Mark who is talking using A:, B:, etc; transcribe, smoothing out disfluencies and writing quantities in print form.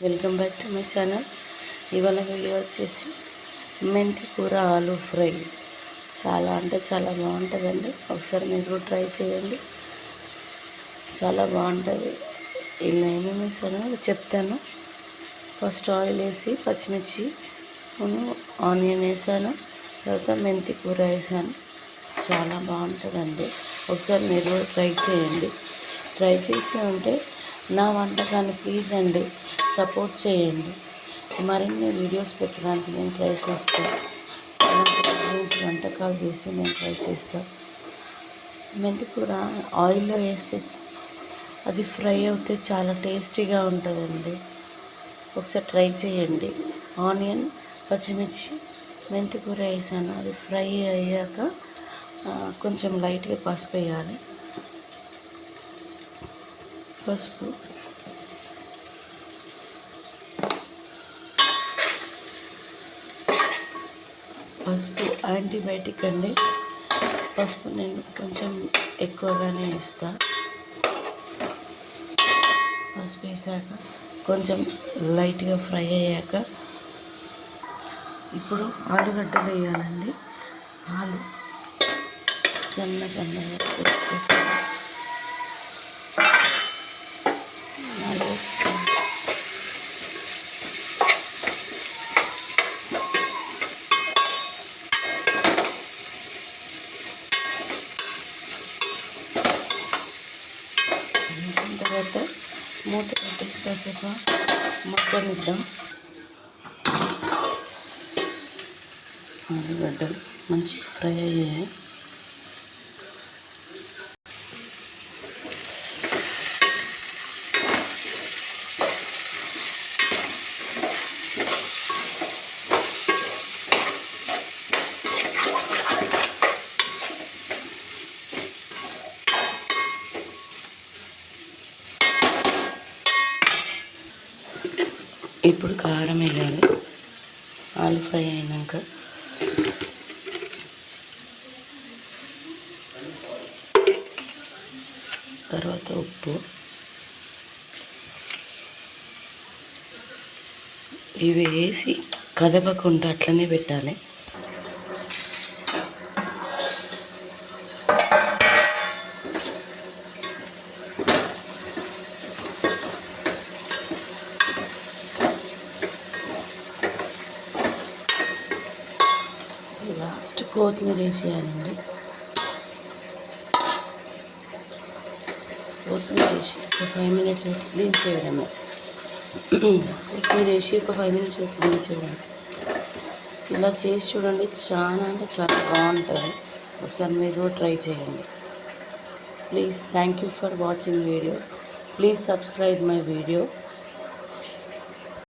A: Welcome back to my channel. ఇవాళ video వచ్చేసి మెంతి కూర ఆలు ఫ్రై. చాలా అంటే చాలా బాగుంటుందండి. ఒకసారి మీరు ట్రై చేయండి, చాలా బాగుంటుంది. ఇలా ఏమేమి వేసానో చెప్తాను. ఫస్ట్ ఆయిల్ వేసి పచ్చిమిర్చి ఆనియన్ వేసాను, తర్వాత మెంతి కూర వేసాను. చాలా బాగుంటుందండి. ఒకసారి మీరు ట్రై చేయండి. ట్రై చేసి ఉంటే నా వంటకాన్ని ప్లీజ్ అండి సపోర్ట్ చేయండి. మరిన్ని వీడియోస్ పెట్టడానికి నేను ట్రై చేస్తాను. ఇలాంటి వంటకాలు చేసి నేను ట్రై చేస్తాను. మెంతి కూర ఆయిల్లో వేస్తే అది ఫ్రై అవుతే చాలా టేస్టీగా ఉంటుందండి. ఒకసారి ట్రై చేయండి. ఆనియన్, పచ్చిమిర్చి, మెంతి కూర వేసాను. అది ఫ్రై అయ్యాక కొంచెం లైట్గా పసుపు వేయాలి. పసుపు, యాంటీబయాటిక్ అండి. పసుపు నేను కొంచెం ఎక్కువగానే వేస్తాను. పసుపు వేసాక కొంచెం లైట్గా ఫ్రై అయ్యాక ఇప్పుడు ఆలుగడ్డలు వేయాలండి. ఆలు సన్నగా వేసిన తర్వాత మూత పెట్టేసి కాసేపు మగ్గనిద్దాం. ఆలుగడ్డలు మంచిగా ఫ్రై అయ్యాయి. ఇప్పుడు కారం వేయాలి. ఆలు ఫ్రై అయినాక తర్వాత ఉప్పు, ఇవి వేసి కదపకుండా అట్లనే పెట్టాలి. లాస్ట్ కొత్తిమీర వేసేయాలండి. కొత్తిమీర వేసి ఒక 5 minutes క్లీన్ చేయడమే. కొత్తిమీర వేసి ఒక 5 minutes క్లీన్ చేయడం. ఇలా చేసి చూడండి, చాలా అంటే చాలా బాగుంటుంది. ఒకసారి మీరు ట్రై చేయండి. Please, thank you for watching video. Please subscribe my video.